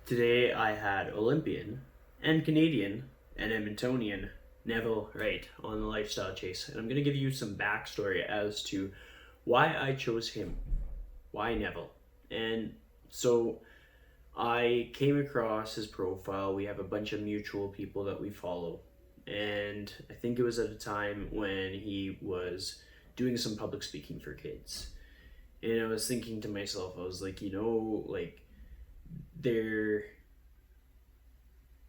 Today I had Olympian and Canadian and Edmontonian Neville Wright on the Lifestyle Chase, and I'm going to give you some backstory as to why I chose him, why Neville. And so I came across his profile. We have a bunch of mutual people that we follow, and I think it was at a time when he was doing some public speaking for kids. And I was thinking to myself, I was like, there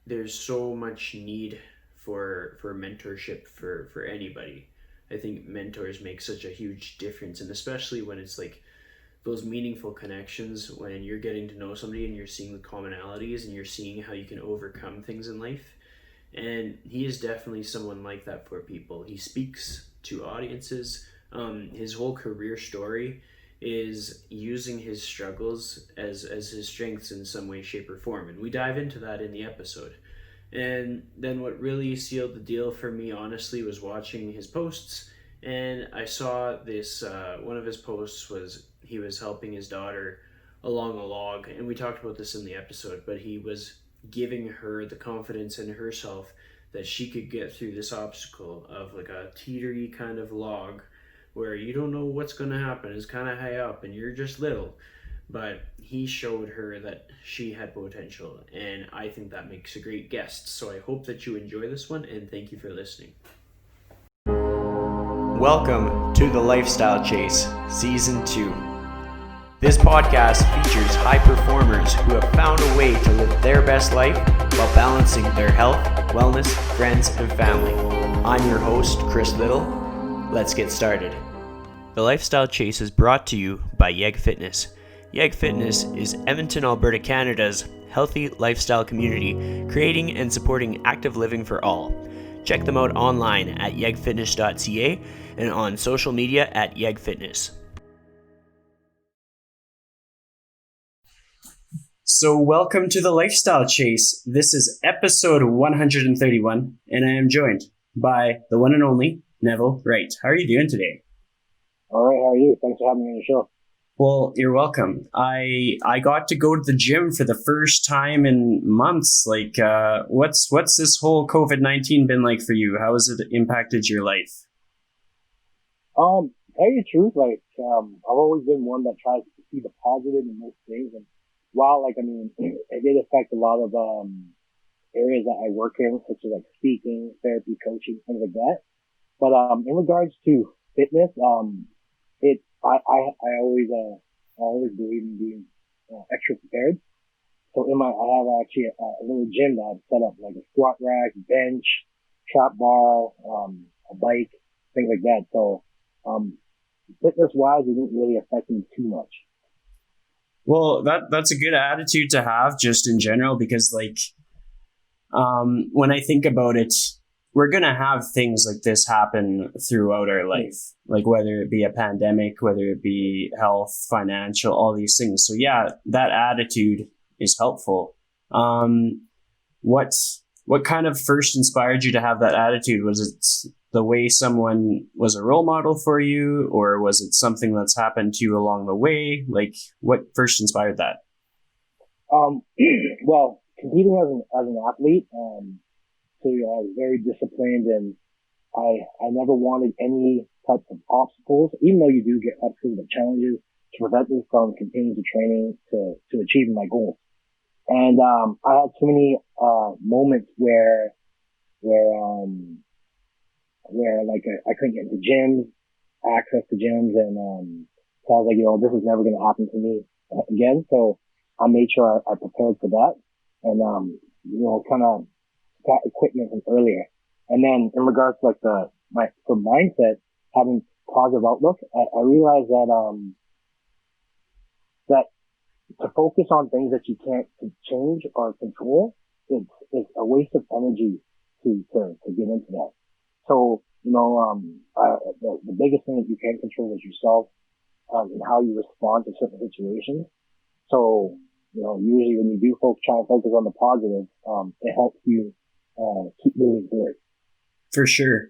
there's so much need for mentorship for anybody. I think mentors make such a huge difference, and especially when it's like those meaningful connections, when you're getting to know somebody and you're seeing the commonalities and you're seeing how you can overcome things in life. And he is definitely someone like that for people. He speaks to audiences. His whole career story is using his struggles as his strengths in some way, shape, or form. And we dive into that in the episode. And then what really sealed the deal for me, honestly, was watching his posts. And I saw this, one of his posts was he was helping his daughter along a log. And we talked about this in the episode, but he was giving her the confidence in herself that she could get through this obstacle of like a teetery kind of log where you don't know what's going to happen. It's kind of high up and you're just little. But he showed her that she had potential, and I think that makes a great guest. So I hope that you enjoy this one, and thank you for listening. Welcome to the Lifestyle Chase, Season 2. This podcast features high performers who have found a way to live their best life while balancing their health, wellness, friends, and family. I'm your host, Chris Little. Let's get started. The Lifestyle Chase is brought to you by Yeg Fitness. Yeg Fitness is Edmonton, Alberta, Canada's healthy lifestyle community, creating and supporting active living for all. Check them out online at yegfitness.ca and on social media at Yeg Fitness. So welcome to the Lifestyle Chase. This is episode 131, and I am joined by the one and only Neville Wright. How are you doing today? All right, how are you? Thanks for having me on the show. Well, you're welcome. I got to go to the gym for the first time in months. Like, what's this whole COVID-19 been like for you? How has it impacted your life? Tell you the truth, I've always been one that tries to see the positive in most things. And while, it did affect a lot of areas that I work in, such as like speaking, therapy, coaching, things like that. But in regards to fitness, I always believe in being extra prepared. So I have actually a little gym that I've set up, like a squat rack, bench, trap bar, a bike, things like that. So, fitness wise, it didn't really affect me too much. Well, that's a good attitude to have just in general, because when I think about it, we're going to have things like this happen throughout our life, like whether it be a pandemic, whether it be health, financial, all these things. So yeah, that attitude is helpful. What kind of first inspired you to have that attitude? Was it the way someone was a role model for you, or was it something that's happened to you along the way? Like, what first inspired that? Well, competing as an athlete, so I was very disciplined, and I never wanted any types of obstacles, even though you do get obstacles and challenges, to prevent me from continuing to training to achieving my goals. And I had too many moments where I couldn't get into gyms, access to gyms, and so I was like, this is never going to happen to me again. So I made sure I prepared for that, and kind of got equipment from earlier. And then in regards to my mindset, having positive outlook, I realized that to focus on things that you can't change or control, it's a waste of energy to get into that. So, the biggest thing that you can control is yourself, and how you respond to certain situations. So, usually when you do try and focus on the positive, it helps you keep moving forward. For sure.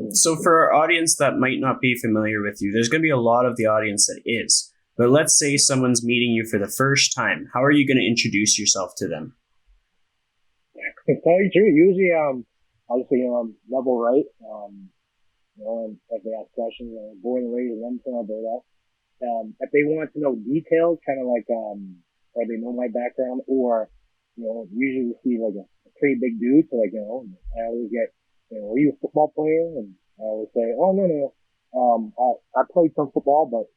So for our audience that might not be familiar with you, there's going to be a lot of the audience that is. But let's say someone's meeting you for the first time. How are you going to introduce yourself to them? It's very true. Usually, obviously, Neville Wright, and if they ask questions, born and raised in Edmonton, Alberta. If they want to know details, kind of like, or they know my background, or, usually we see like a pretty big dude. So like, I always get, are you a football player? And I always say, oh, no. I played some football, but,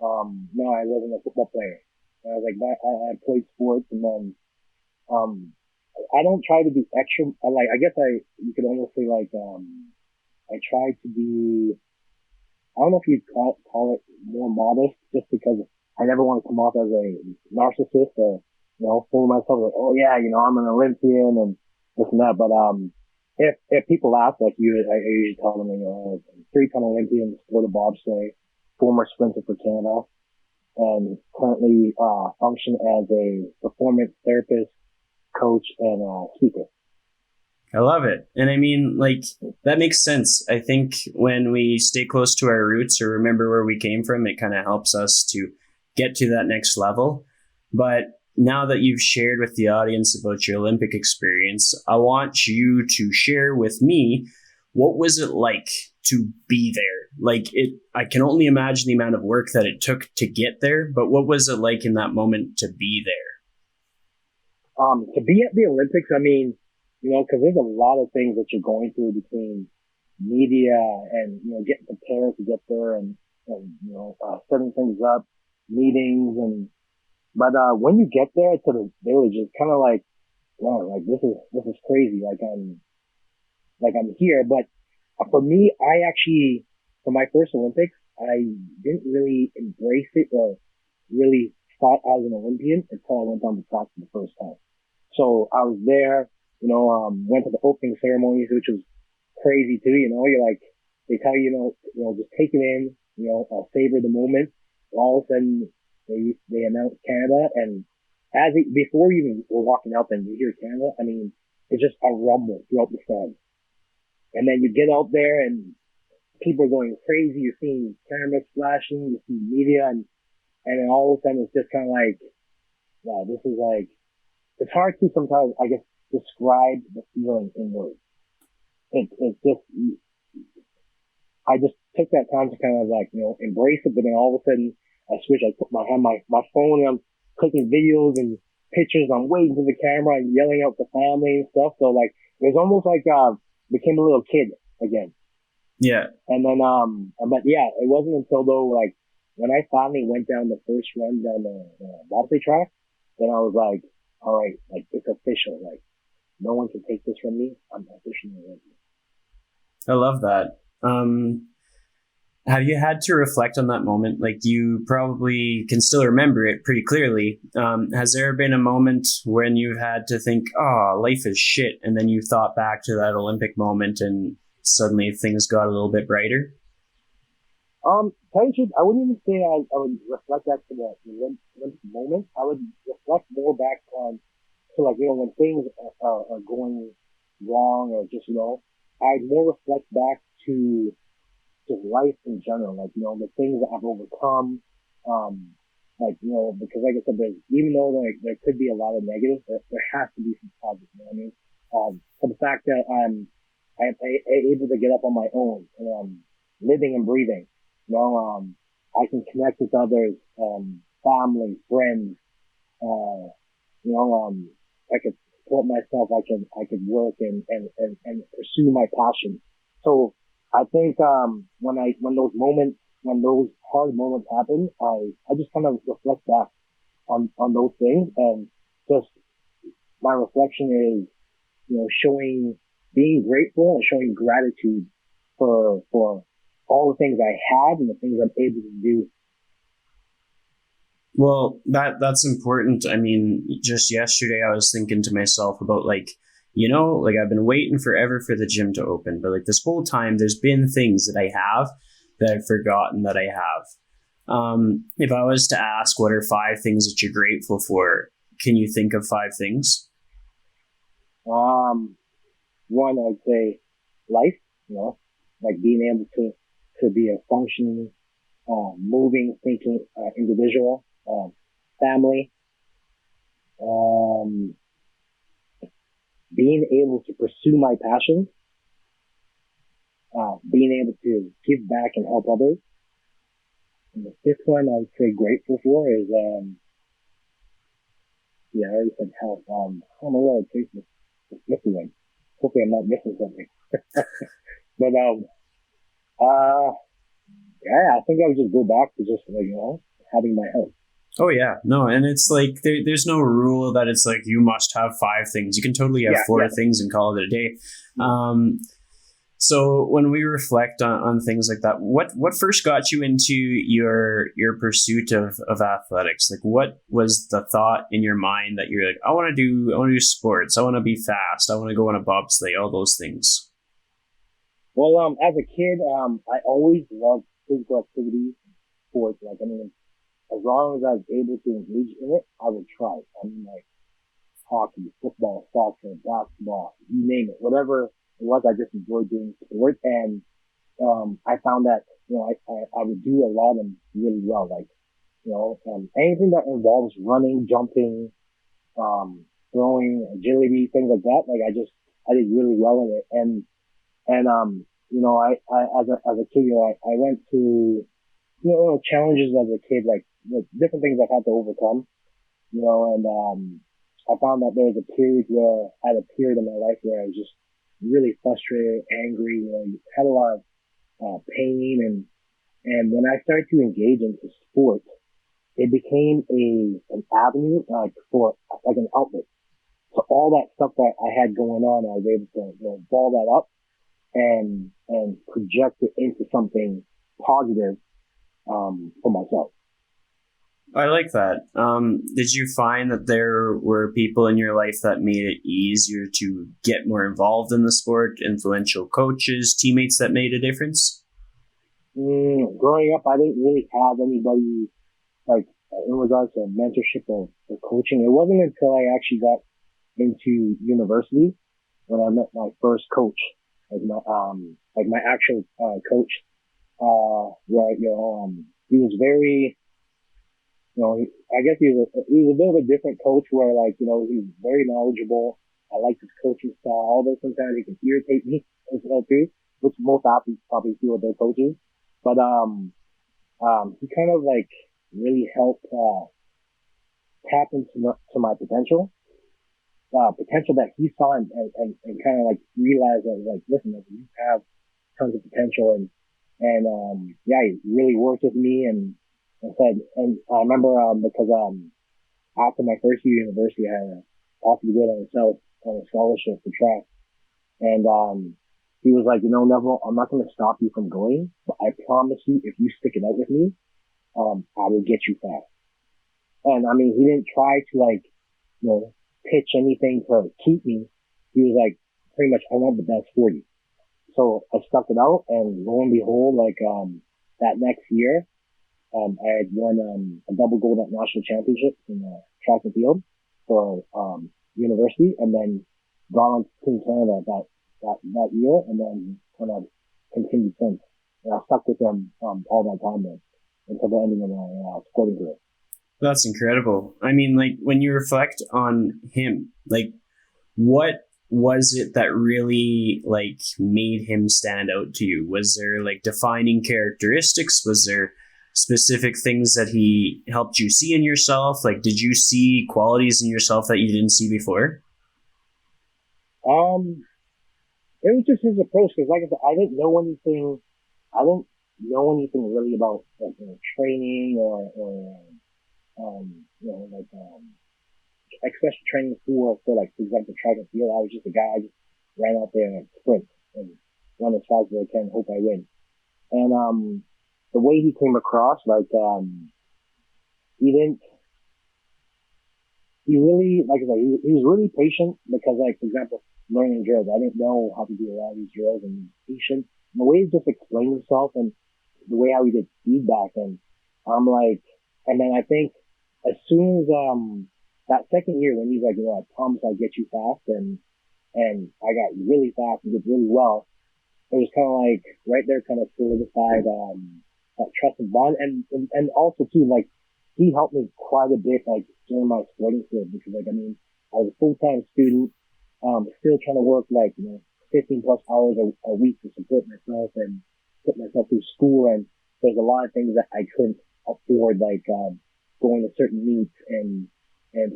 no, I wasn't a football player. And I was like, I played sports, and then, I don't try to be extra, I guess you could almost say like, I try to be, I don't know if you'd call it more modest, just because I never want to come off as a narcissist or, fool myself like, oh yeah, I'm an Olympian and this and that. But, if people ask, like you, I usually tell them, 3-time Olympian, sport of Bobsleigh, former sprinter for Canada, and currently, function as a performance therapist, coach, and, speaker. I love it. And I mean, like, that makes sense. I think when we stay close to our roots or remember where we came from, it kind of helps us to get to that next level. But now that you've shared with the audience about your Olympic experience, I want you to share with me, what was it like to be there? Like, I can only imagine the amount of work that it took to get there, but what was it like in that moment to be there? To be at the Olympics, I mean, because there's a lot of things that you're going through between media and, getting prepared to get there and setting things up, meetings but when you get there to the village, it's kind of like, wow, like this is crazy. Like I'm here. But for me, I actually, for my first Olympics, I didn't really embrace it or really thought I was an Olympian until I went on the track for the first time. So I was there, went to the opening ceremonies, which was crazy too. You're like, they tell you, just take it in, savor the moment. All of a sudden, they announced Canada, and before you even were walking out and you hear Canada, I mean, it's just a rumble throughout the stand. And then you get out there and people are going crazy. You're seeing cameras flashing, you see media, and then all of a sudden it's just kind of like, wow, this is like, it's hard to sometimes, I guess, describe the feeling in words. It's just, I just took that time to kind of like, embrace it, but then all of a sudden I switched, I put my phone, and I'm clicking videos and pictures, I'm waving to the camera and yelling out the family and stuff. So like, it was almost like, became a little kid again. Yeah. And then, but yeah, it wasn't until though, like, when I finally went down the first run down the Bobsleigh track, then I was like, all right, like, it's official. Like, no one can take this from me. I'm officially an Olympian. I love that. Have you had to reflect on that moment? Like, you probably can still remember it pretty clearly. Has there been a moment when you've had to think, oh, life is shit, and then you thought back to that Olympic moment and suddenly things got a little bit brighter? Tell you the truth, I wouldn't even say I would reflect back to the Olympic moment. I would reflect more back on, so like, when things are going wrong, or just, I'd more reflect back to life in general, like, the things that I've overcome, because like I said, even though like there could be a lot of negatives, there has to be some positive, you know what I mean? For the fact that I'm able to get up on my own, and living and breathing, I can connect with others, family, friends, I could support myself, I could work and pursue my passion. So I think, when those hard moments happen, I just kind of reflect back on those things, and just my reflection is, being grateful and showing gratitude for all the things I had and the things I'm able to do. Well, that's important. I mean, just yesterday I was thinking to myself about like I've been waiting forever for the gym to open, but like this whole time there's been things that I have that I've forgotten that I have. If I was to ask what are 5 things that you're grateful for, can you think of 5 things? One, I'd say life, like being able to be a functioning moving, thinking, individual, family, um, being able to pursue my passions, being able to give back and help others. And the fifth one I would say grateful for is, yeah, I already said health. I don't know what I'd say for the fifth one. Hopefully I'm not missing something. But, yeah, I think I would just go back to just, like, having my health. Oh yeah, no, and it's like there's no rule that it's like you must have 5 things. You can totally have 4 things and call it a day. So when we reflect on things like that, what first got you into your pursuit of athletics? Like, what was the thought in your mind that you're like, I want to do sports, I want to be fast, I want to go on a bobsleigh, all those things? Well, as a kid, I always loved physical activities, sports. Like, I mean, as long as I was able to engage in it, I would try. I mean, like hockey, football, soccer, basketball, you name it, whatever it was, I just enjoyed doing sport. And, I found that, I would do a lot of them really well. Like, anything that involves running, jumping, throwing, agility, things like that. Like, I did really well in it. And, as a kid, I went to, challenges as a kid, like different things I've had to overcome, and, I found that there was a period in my life where I was just really frustrated, angry, had a lot of, pain. And when I started to engage into sport, it became an avenue, for, like an outlet. So all that stuff that I had going on, I was able to, ball that up and project it into something positive, for myself. I like that. Did you find that there were people in your life that made it easier to get more involved in the sport? Influential coaches, teammates that made a difference? Growing up, I didn't really have anybody, like, in regards to mentorship or coaching. It wasn't until I actually got into university when I met my first coach, like my actual coach, where he was very, I guess he was a bit of a different coach where, like, he was very knowledgeable. I liked his coaching style, although sometimes he could irritate me as well too, which most athletes probably feel with their coaches. But he kind of like really helped tap into my potential that he saw and kind of like realized that, like, listen, like, you have tons of potential, and yeah, he really worked with me and said, and I remember, because, after my first year of university, I had offered to go down south on a scholarship for track. And, he was like, Neville, I'm not going to stop you from going, but I promise you, if you stick it out with me, I will get you fast. And I mean, he didn't try to, like, pitch anything to keep me. He was like, pretty much, I want the best for you. So I stuck it out, and lo and behold, like, that next year, I had won, a double gold at national championships in track and field for, university, and then gone on to Team Canada that year, and then kind of continued since. And I stuck with them, all my time there until the ending of my, sporting career. That's incredible. I mean, like, when you reflect on him, like, what was it that really, like, made him stand out to you? Was there, like, defining characteristics? Was there specific things that he helped you see in yourself? Like, did you see qualities in yourself that you didn't see before? It was just his approach, because, like I said, I didn't know anything really about, like, training or especially training for like, for example, track and field. I was just a guy. I just ran out there and sprint and run as fast as I can, hope I win. And the way he came across, like, he really, like I said, he was really patient, because, like, for example, learning drills, I didn't know how to do a lot of these drills, and patient. And the way he just explained himself, and the way how he did feedback, and I'm like, and then I think as soon as that second year when he's like, I promise I'll get you fast, and I got really fast and did really well, it was kind of like right there kind of solidified trust and bond. And also too, like, he helped me quite a bit, like, during my sporting career, because, like, I mean, I was a full-time student, still trying to work, like, 15 plus hours a week to support myself and put myself through school. And there's a lot of things that I couldn't afford, like, going to certain meets and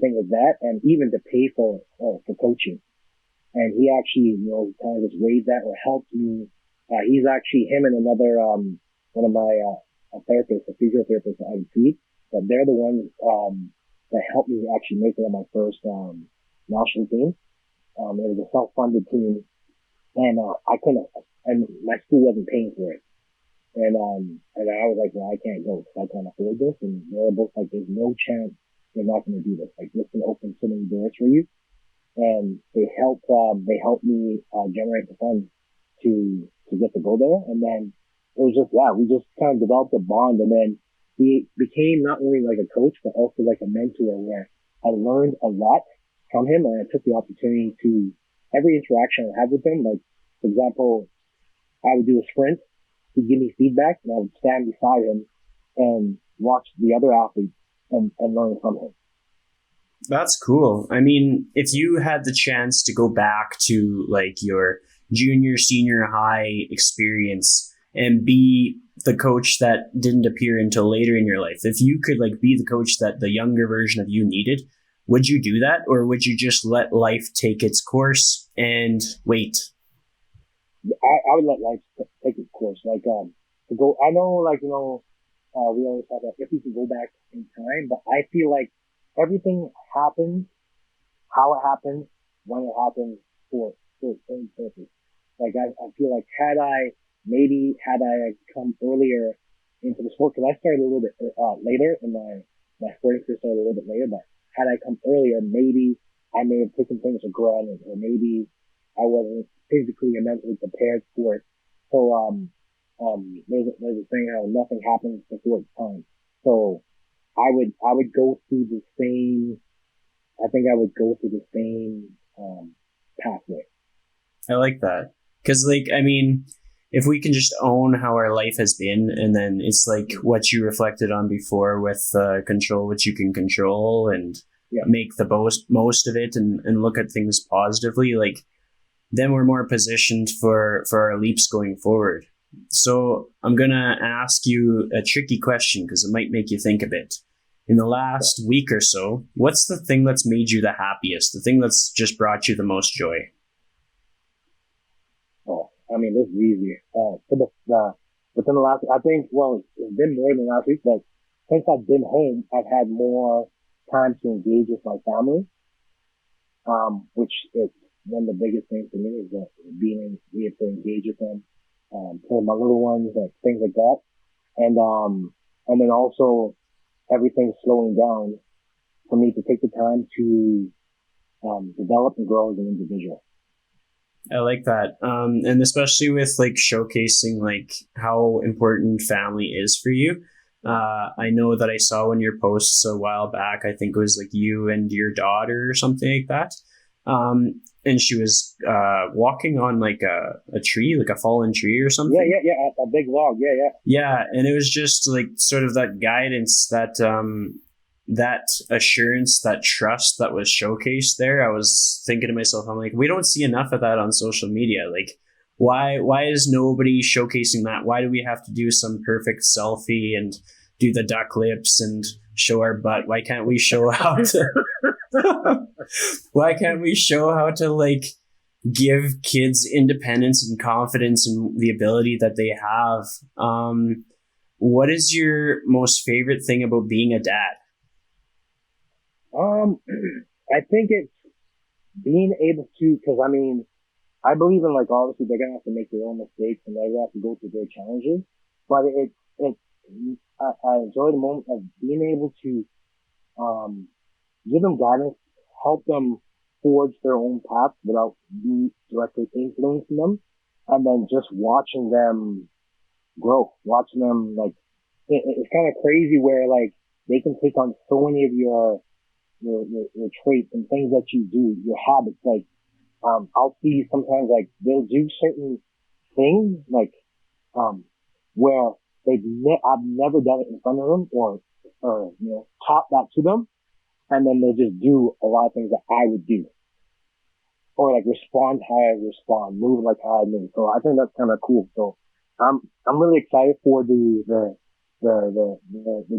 things like that, and even to pay for coaching. And he actually, kind of just waived that or helped me. He's actually, him and another, one of my, therapists, a physiotherapist that I would see, but they're the ones, that helped me actually make it on my first, national team. It was a self-funded team, and, I couldn't, and my school wasn't paying for it. And I was like, well, I can't go because I can't afford this. And they were both like, there's no chance you're not going to do this. Like, this can open so many doors for you. And they helped me, generate the funds to get to go there. And then it was just, we just kind of developed a bond. And then he became not only like a coach, but also like a mentor, where I learned a lot from him. And I took the opportunity to, every interaction I had with him, like, for example, I would do a sprint. He'd give me feedback, and I would stand beside him and watch the other athletes and learn from him. That's cool. I mean, if you had the chance to go back to like your junior, senior high experience and be the coach that didn't appear until later in your life, if you could like be the coach that the younger version of you needed, would you do that, or would you just let life take its course and wait? I would let life take its course. Like, to go, I know, like, we always talk about if we could go back in time, but I feel like everything happens, how it happens, when it happens, for its own purpose. Like, I feel like had I come earlier into the sport, because I started a little bit later in my sporting career, started a little bit later, but had I come earlier, maybe I may have taken things for granted, or maybe I wasn't physically and mentally prepared for it. So, there's a saying how nothing happens before its time. So I would go through the same, pathway. I like that. Cause like, I mean, if we can just own how our life has been, and then it's like what you reflected on before with control what you can control, and make the most of it, and look at things positively, like, then we're more positioned for our leaps going forward. So I'm going to ask you a tricky question because it might make you think a bit. In the last week or so, what's the thing that's made you the happiest? The thing that's just brought you the most joy? Oh, I mean, this is easy. Within the last, I think, well, it's been more than last week, but since I've been home, I've had more time to engage with my family, which is one of the biggest things for me, is that being able to engage with them, for my little ones, like things like that. And then also everything slowing down for me to take the time to, develop and grow as an individual. I like that. And especially with like showcasing like how important family is for you. I know that I saw one of your posts a while back. I think it was like you and your daughter or something like that. And she was walking on like a tree, like a fallen tree or something. Yeah, a big log. Yeah, and it was just like sort of that guidance, that that assurance, that trust that was showcased there. I was thinking to myself, I'm like, we don't see enough of that on social media. Like, why is nobody showcasing that? Why do we have to do some perfect selfie and do the duck lips and show our butt? Why can't we show how to why can't we show how to like give kids independence and confidence and the ability that they have? What is your most favorite thing about being a dad? I think it's being able to, because I mean, I believe in, like, obviously they're gonna have to make their own mistakes and they're gonna have to go through their challenges, but I enjoy the moment of being able to give them guidance, help them forge their own path without me directly influencing them, and then just watching them grow, watching them, like, it's kind of crazy where, like, they can take on so many of your traits and things that you do, your habits. Like, I'll see sometimes, like, they'll do certain things, like, where I've never done it in front of them or, taught that to them. And then they just do a lot of things that I would do or like respond how I respond, move like how I move. So I think that's kind of cool. So I'm really excited for the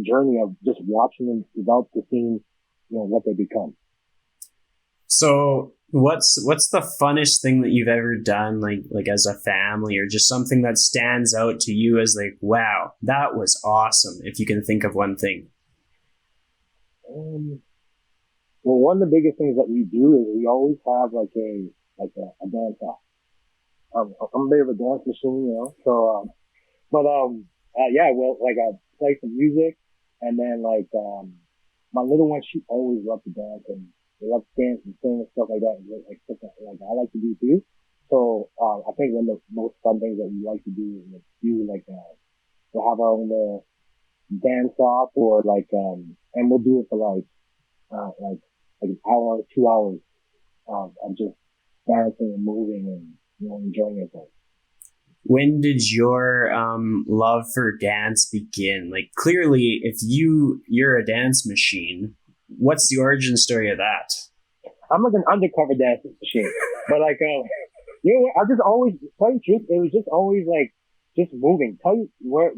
journey of just watching them develop to seeing, what they become. So what's the funnest thing that you've ever done, like as a family, or just something that stands out to you as like, wow, that was awesome, if you can think of one thing? Well, one of the biggest things that we do is we always have like a dance off. I'm a bit of a dance machine, so, yeah, well, like I play some music and then like, my little one, she always loved to dance and they love to dance and sing and stuff like that. Like stuff that like I like to do too. So, I think one of the most fun things that we like to do is we'll have our own dance off or and we'll do it for like an hour, 2 hours of just dancing and moving and, enjoying yourself. When did your love for dance begin? Like, clearly, if you're a dance machine, what's the origin story of that? I'm like an undercover dance machine, but like, I just always, tell you the truth, it was just always like, just moving. Tell you where,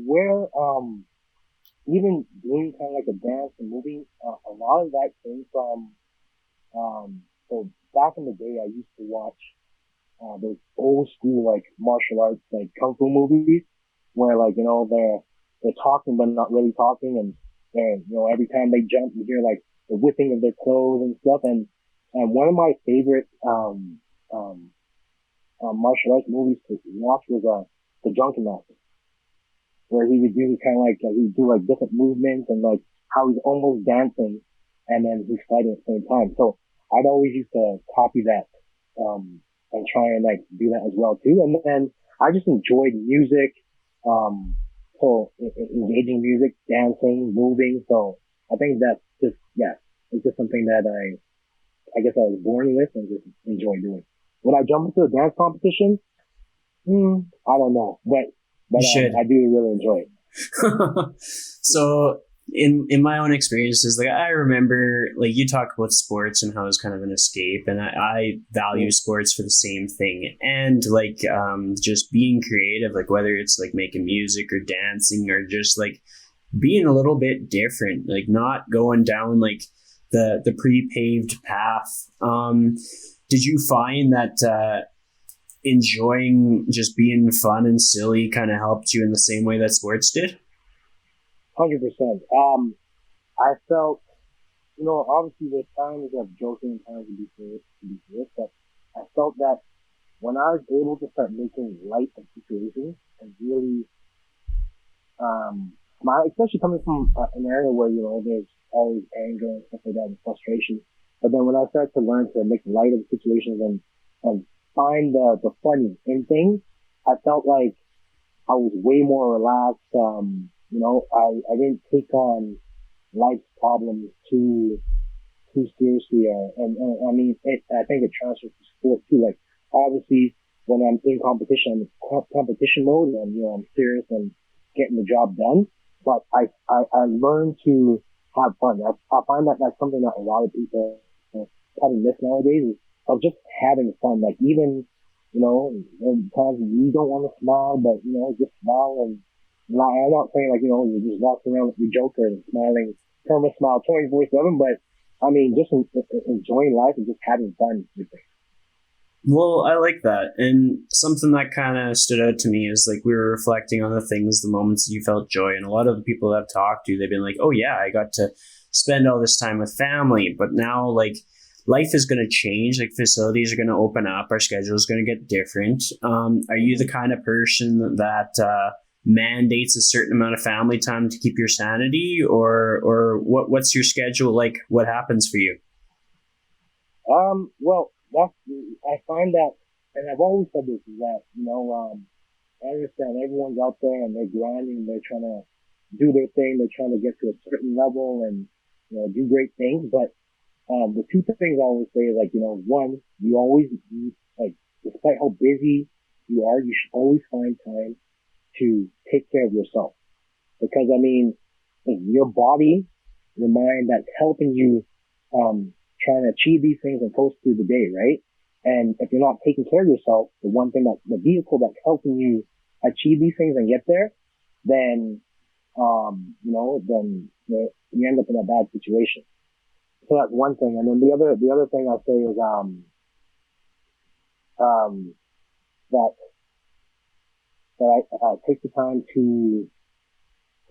even doing kind of like a dance and moving, a lot of that came from, so back in the day, I used to watch, those old school, like, martial arts, like, kung fu movies, where, like, they're talking, but not really talking, and every time they jump, you hear, like, the whipping of their clothes and stuff, and one of my favorite, martial arts movies to watch was, The Drunken Master, where he would do kind of like, he would do, like, different movements, and, like, how he's almost dancing, and then he's fighting at the same time. So, I'd always used to copy that, and try and like do that as well too. And then I just enjoyed music, so engaging music, dancing, moving. So I think that's just, it's just something that I guess I was born with and just enjoy doing. Would I jump into a dance competition? I don't know, but I do really enjoy it. So in my own experiences, like I remember, like you talk about sports and how it's kind of an escape, and I value sports for the same thing, and like just being creative, like whether it's like making music or dancing or just like being a little bit different, like not going down like the pre-paved path. Did you find that enjoying just being fun and silly kind of helped you in the same way that sports did? 100%. I felt, obviously there's times of joking and times to be serious, but I felt that when I was able to start making light of situations and really, smile, especially coming from an area where, there's always anger and stuff like that and frustration. But then when I started to learn to make light of situations and find the funny in things, I felt like I was way more relaxed. I didn't take on life's problems too seriously. I mean, I think it transfers to sport too. Like, obviously, when I'm in competition, I'm in competition mode and, I'm serious and getting the job done. But I learned to have fun. I find that that's something that a lot of people probably miss nowadays, is of just having fun. Like, even, times you don't want to smile, but, just smile. And I'm not saying like, you're just walking around with your Joker and smiling, perma smile 24/7, but I mean, just enjoying life and just having fun with it. Well, I like that. And something that kind of stood out to me is like we were reflecting on the things, the moments that you felt joy. And a lot of the people that I've talked to, they've been like, oh yeah, I got to spend all this time with family. But now like life is going to change. Like facilities are going to open up. Our schedule is going to get different. Are you the kind of person that mandates a certain amount of family time to keep your sanity, or what's your schedule like? What happens for you? Well, I find that, and I've always said this, is that, I understand everyone's out there and they're grinding, they're trying to do their thing, they're trying to get to a certain level and, do great things. But, the two things I always say is like, one, you always, like, despite how busy you are, you should always find time to take care of yourself. Because I mean, your body, your mind, that's helping you, trying to achieve these things and coast through the day, right? And if you're not taking care of yourself, the one thing that the vehicle that's helping you achieve these things and get there, then, then you end up in a bad situation. So that's one thing. And then the other thing I say is, that I take the time to,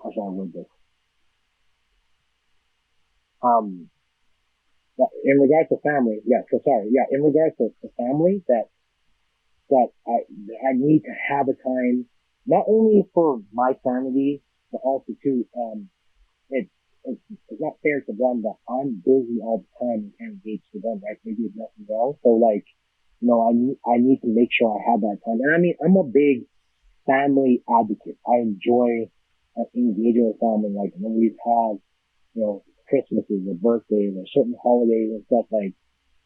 how should I word this? In regards to family, in regards to family, that I need to have a time, not only for my sanity, but also too, it's not fair to them that I'm busy all the time and can't engage to them, right? Maybe it's nothing wrong. So like, I need to make sure I have that time. And I mean, I'm a big family advocate. I enjoy engaging with family. Like when we have, Christmases or birthdays or certain holidays and stuff, like,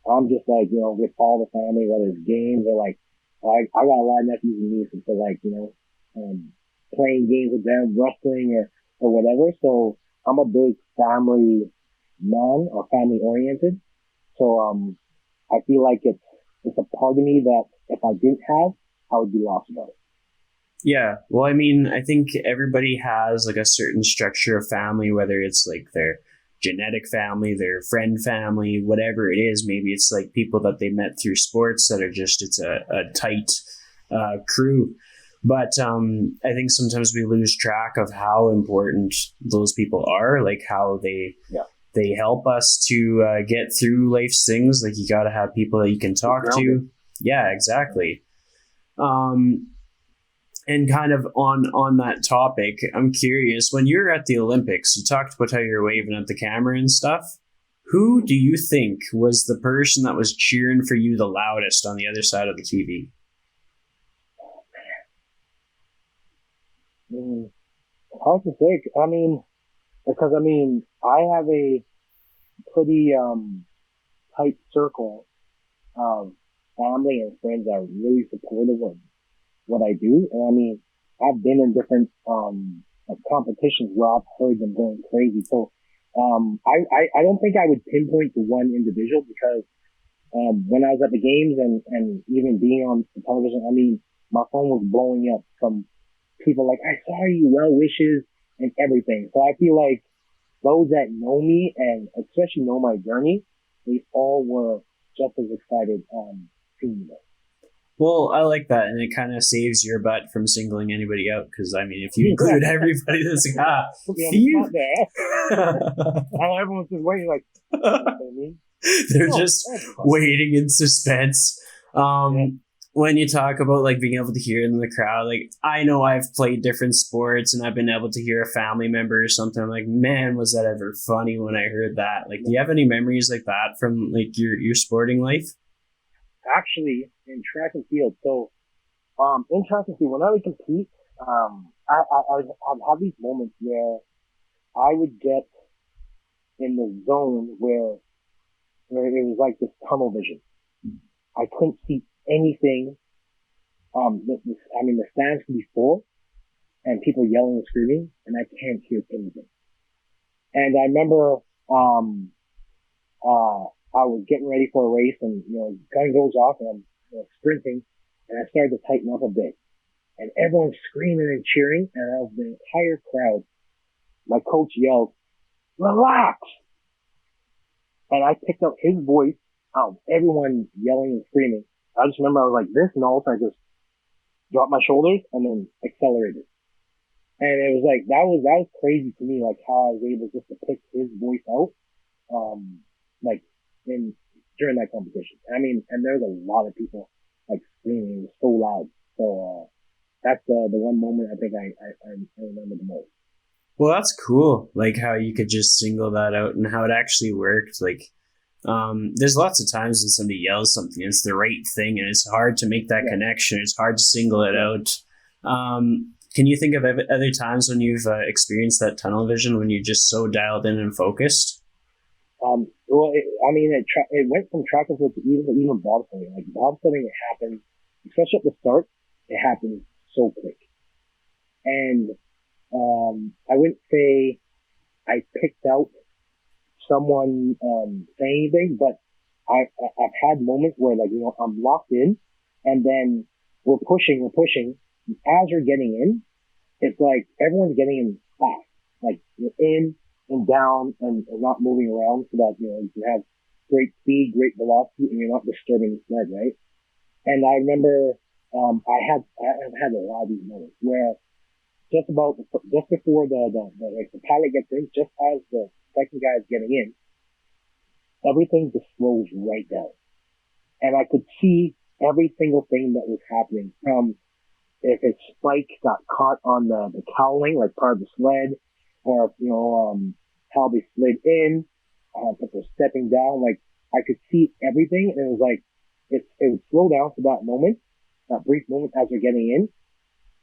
I'm just like, with all the family, whether it's games or like, I got a lot of nephews and nieces, so like, playing games with them, wrestling or whatever. So I'm a big family man or family oriented. So, I feel like it's a part of me that if I didn't have, I would be lost about it. Yeah. Well, I mean, I think everybody has like a certain structure of family, whether it's like their genetic family, their friend family, whatever it is. Maybe it's like people that they met through sports that are just, it's a tight crew. But I think sometimes we lose track of how important those people are, like how they help us to get through life's things. Like you got to have people that you can talk to. Yeah, exactly. And kind of on that topic, I'm curious, when you're at the Olympics, you talked about how you're waving at the camera and stuff. Who do you think was the person that was cheering for you the loudest on the other side of the TV? Hard to say. I mean, because I have a pretty tight circle of family and friends that are really supportive of what I do. And I mean, I've been in different competitions where I've heard them going crazy. So I don't think I would pinpoint to one individual, because when I was at the games and even being on the television, I mean, my phone was blowing up from people like, I saw you, well wishes and everything. So I feel like those that know me and especially know my journey, they all were just as excited seeing me. Well, I like that, and it kind of saves your butt from singling anybody out, because, I mean, if you include everybody, that's everyone's just waiting, like, they're just waiting in suspense. When you talk about, like, being able to hear in the crowd, like, I know I've played different sports, and I've been able to hear a family member or something. I'm like, man, was that ever funny when I heard that? Like, do you have any memories like that from, like, your sporting life? Actually, in track and field. So, in track and field, when I would compete, I'd have these moments where I would get in the zone where it was like this tunnel vision. I couldn't see anything. The stands could be full and people yelling and screaming, and I can't hear anything. And I remember, I was getting ready for a race, and gun goes off, and I'm sprinting, and I started to tighten up a bit, and everyone's screaming and cheering, and out of the entire crowd, my coach yelled, "Relax!" And I picked up his voice, everyone yelling and screaming. I just remember I was like this, and all of a sudden I just dropped my shoulders and then accelerated. And it was like, that was crazy to me, like how I was able just to pick his voice out, during that competition. I mean, and there's a lot of people like screaming, it was so loud. So, that's the one moment I think I remember the most. Well, that's cool. Like how you could just single that out and how it actually worked. Like, there's lots of times when somebody yells something, it's the right thing, and it's hard to make that connection. It's hard to single it out. Can you think of other times when you've experienced that tunnel vision, when you're just so dialed in and focused? It went from track and field to even bobsleigh. Like bobsleigh, it happened, especially at the start, it happened so quick. And I wouldn't say I picked out someone saying anything, but I've had moments where like I'm locked in, and then we're pushing. As you're getting in, it's like everyone's getting in fast. Like you're in and down and not moving around so that you can have great speed, great velocity, and you're not disturbing the sled, right? And I remember I've had a lot of these moments where just before the pilot gets in, just as the second guy is getting in, everything just slows right down. And I could see every single thing that was happening from if its spike got caught on the cowling, like part of the sled, or, how they slid in, if they're stepping down, like I could see everything. And it was like, it would slow down for that moment, that brief moment as they're getting in.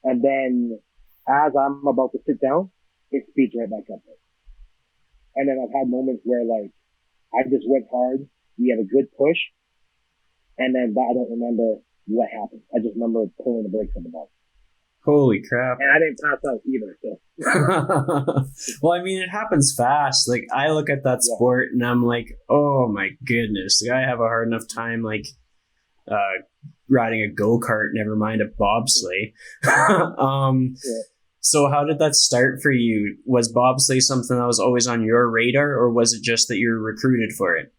And then as I'm about to sit down, it speeds right back up there. And then I've had moments where like, I just went hard. We had a good push. And then I don't remember what happened. I just remember pulling the brakes on the ball. Holy crap. And I didn't pass out either. So. Well, I mean, it happens fast. Like, I look at that sport and I'm like, oh my goodness. I have a hard enough time, like, riding a go-kart, never mind a bobsleigh. So how did that start for you? Was bobsleigh something that was always on your radar, or was it just that you were recruited for it?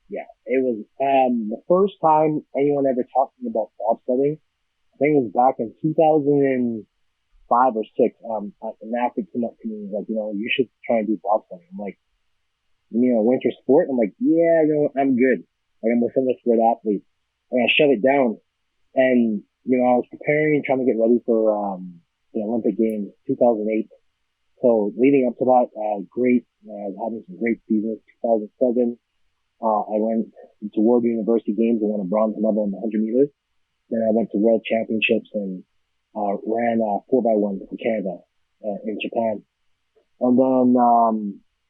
Yeah, it was the first time anyone ever talked to me about bobsledding. I think it was back in 2005 or 6. An athlete came up to me and was like, you should try and do bobsledding. I'm like, winter sport? I'm like, yeah, I'm good. Like, I'm a summer sport athlete. And I shut it down. And, I was preparing, trying to get ready for the Olympic Games 2008. So leading up to that, having some great seasons. 2007, I went to World University Games and won a bronze medal in the 100 meters. Then I went to World Championships and ran 4x1 for Canada in Japan. And then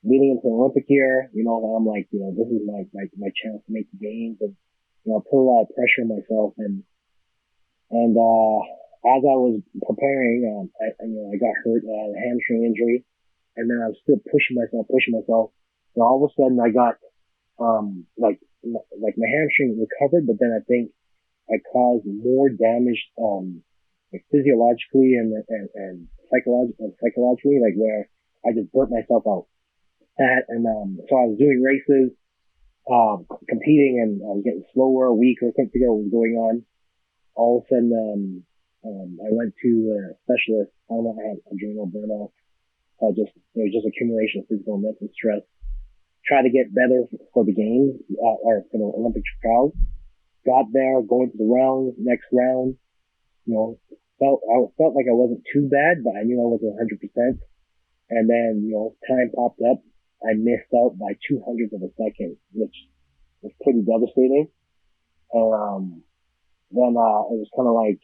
leading into the Olympic year, I'm like, this is my chance to make the games, and put a lot of pressure on myself. And as I was preparing, I got hurt, a hamstring injury, and then I was still pushing myself. And all of a sudden, I got like my hamstring recovered, but then I think I caused more damage, like physiologically and psychologically, like where I just burnt myself out. So I was doing races, competing, and I was getting slower, weaker, couldn't figure out what was going on. All of a sudden, I went to a specialist. I don't know, I had adrenal burnout. There was just accumulation of physical and mental stress. Try to get better for the games, or for the Olympic trials. Got there, going to the next round, felt like I wasn't too bad, but I knew I wasn't 100%. And then, time popped up. I missed out by 200th of a second, which was pretty devastating. And, then, it was kind of like,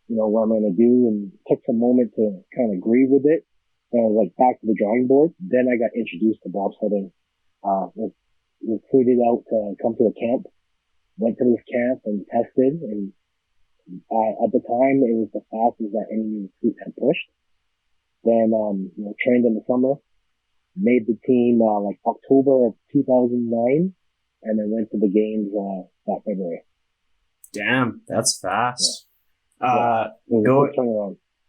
what I'm going to do, and took some moment to kind of grieve with it. And I was like back to the drawing board. Then I got introduced to bobsledding, was recruited out to come to a camp. Went to this camp and tested, and at the time it was the fastest that any recruit had pushed. Then, trained in the summer, made the team like October of 2009, and then went to the games that February. Damn, that's fast.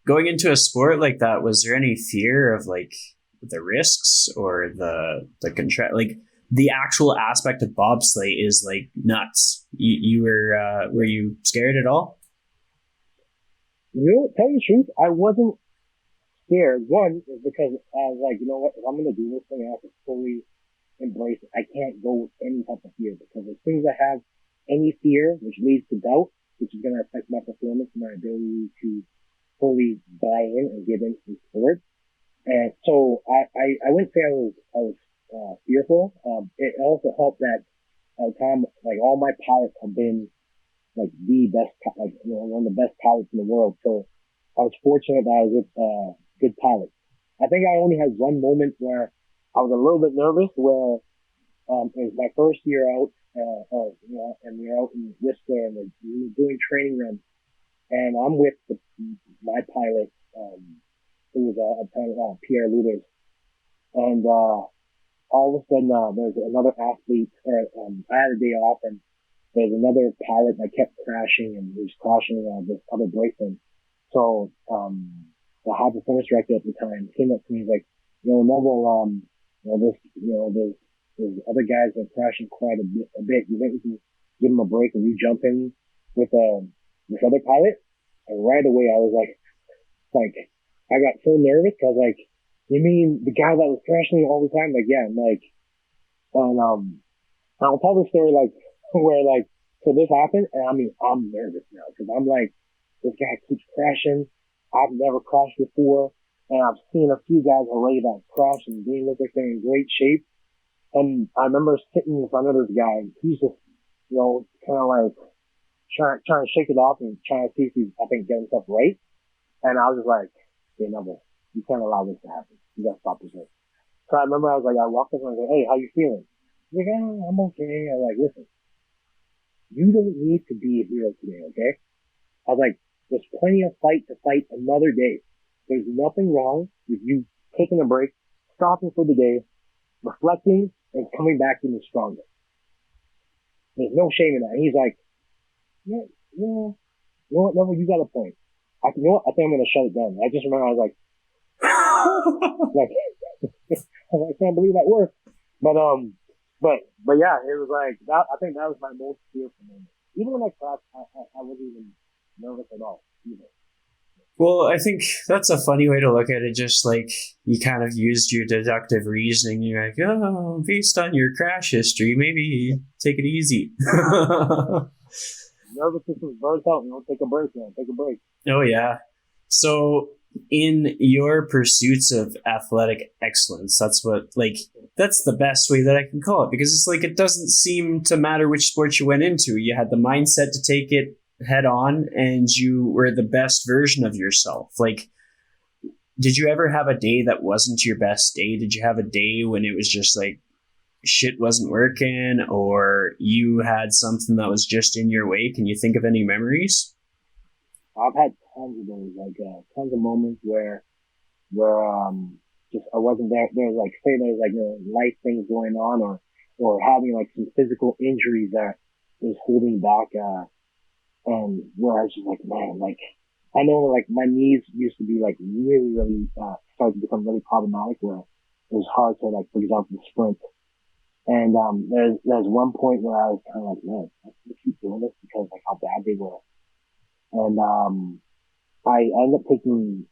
Going into a sport like that, was there any fear of like the risks or the like the actual aspect of bobsleigh is like nuts? You were you scared at all? Tell you the truth, I wasn't scared. One is because I was like, what, if I'm going to do this thing, I have to fully embrace it. I can't go with any type of fear, because as soon as I have any fear, which leads to doubt, which is going to affect my performance and my ability to fully buy in and get into the sport. And so I wouldn't say I was fearful. It also helped that at the time, like, all my pilots have been like the best, like, one of the best pilots in the world. So I was fortunate that I was with good pilots. I think I only had one moment where I was a little bit nervous, where it was my first year out, and we were out in Whistler and we're doing training runs, and I'm with my pilot. It was Pierre Luders. And all of a sudden, there's another athlete, I had a day off, and there's another pilot that kept crashing, and he was crashing this other brake thing. So the high performance director at the time came up to me, he's like, Neville, there's other guys that are crashing quite a bit. You think we can give them a break and you jump in with this other pilot? And right away I was like, I got so nervous. I was like, you mean the guy that was crashing all the time? Like, yeah. I'm like, and I'll tell the story where so this happened, and I mean I'm nervous now because I'm like, this guy keeps crashing. I've never crashed before, and I've seen a few guys already that crashed and they look like they're in great shape. And I remember sitting in front of this guy, and he's just, kind of like trying to shake it off and trying to see if he's, get himself right. And I was just like, hey, Neville, you can't allow this to happen. You gotta stop this. So I remember I walked up and I was like, hey, how you feeling? He's like, oh, I'm okay. I was like, listen, you don't need to be a hero today, okay? I was like, there's plenty of fight to fight another day. There's nothing wrong with you taking a break, stopping for the day, reflecting, and coming back even stronger. There's no shame in that. And he's like, yeah, you know what, Neville, you got a point. I think I'm going to shut it down. I just remember I was like, I can't believe that worked. But yeah, it was like that. I think that was my most fearful moment. Even when I crashed, I wasn't even nervous at all either. Well, I think that's a funny way to look at it. Just like you kind of used your deductive reasoning. You're like, oh, based on your crash history, maybe take it easy. Nervous system burns out. Take a break, man. Take a break. Oh, yeah. So in your pursuits of athletic excellence, that's the best way that I can call it, because it's like it doesn't seem to matter which sport you went into. You had the mindset to take it head on, and you were the best version of yourself. Like, did you ever have a day that wasn't your best day? Did you have a day when it was just like shit wasn't working, or you had something that was just in your way? Can you think of any memories? I've had tons of those, tons of moments where just I wasn't there. There's life things going on, or having some physical injuries that was holding back, and where I was just like, man, I know my knees used to be really, really, started to become really problematic, where it was hard to for example, sprint. And, there's one point where I was kind of like, man, I have to keep doing this because how bad they were. And, I ended up taking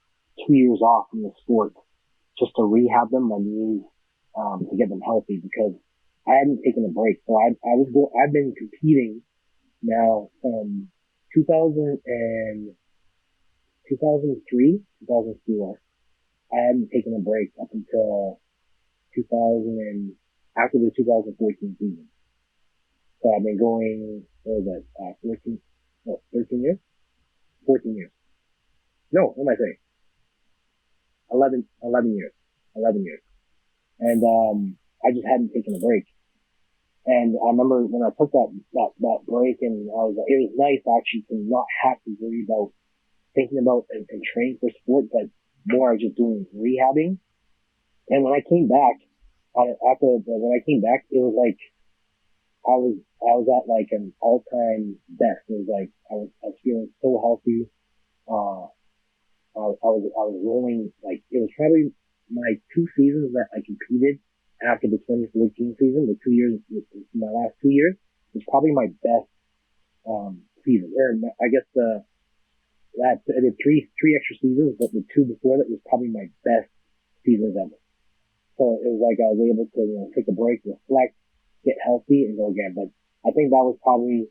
2 years off from the sport just to rehab them, my knees, to get them healthy, because I hadn't taken a break. So I've been competing now from 2003, 2004. I hadn't taken a break up until after the 2014 season. So I've been going, 13 years? 14 years. No, what am I saying? 11 years. 11 years. And, I just hadn't taken a break. And I remember when I took that break, and it was nice actually to not have to worry about thinking about and training for sport, but more just doing rehabbing. And when I came back, when I came back, it was like I was at an all-time best. It was like I was feeling so healthy. I was rolling, it was probably my 2 seasons that I competed after the 2014 season. The 2 years, my last 2 years, was probably my best season. Or I guess I did three extra seasons, but the 2 before that was probably my best seasons ever. So it was I was able to take a break, reflect, get healthy, and go again. But I think that was probably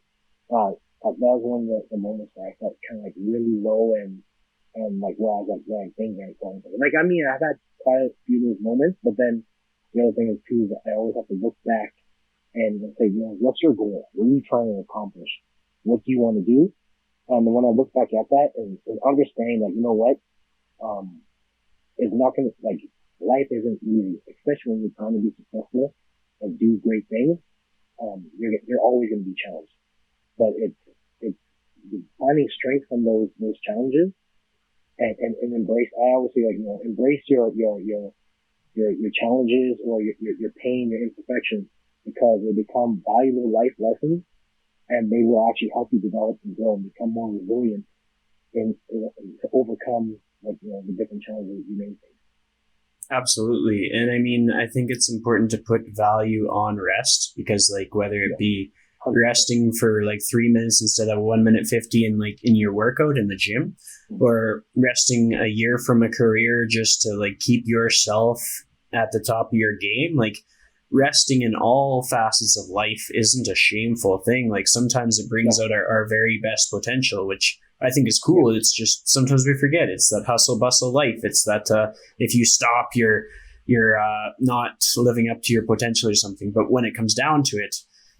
that was one of the moments where I felt kind of really low, and where I was man, things aren't going. I've had quite a few of those moments, but then the other thing is too, that I always have to look back and say, what's your goal? What are you trying to accomplish? What do you want to do? And when I look back at that and understanding that, it's not going to, life isn't easy, especially when you're trying to be successful and do great things. You're always going to be challenged, but it's finding strength from those challenges and embrace. I always say, like, embrace your challenges or your pain, your imperfections, because they become valuable life lessons, and they will actually help you develop and grow and become more resilient to overcome, like, the different challenges you may face. Absolutely. And I mean, I think it's important to put value on rest, because like whether it be 100%. resting for like 3 minutes instead of 1 minute 50 in your workout in the gym, or resting a year from a career just to like keep yourself at the top of your game, like resting in all facets of life isn't a shameful thing. Like sometimes it brings out our very best potential, which I think is cool. It's just sometimes we forget. It's that hustle bustle life. It's that if you stop, you're not living up to your potential or something. But when it comes down to it,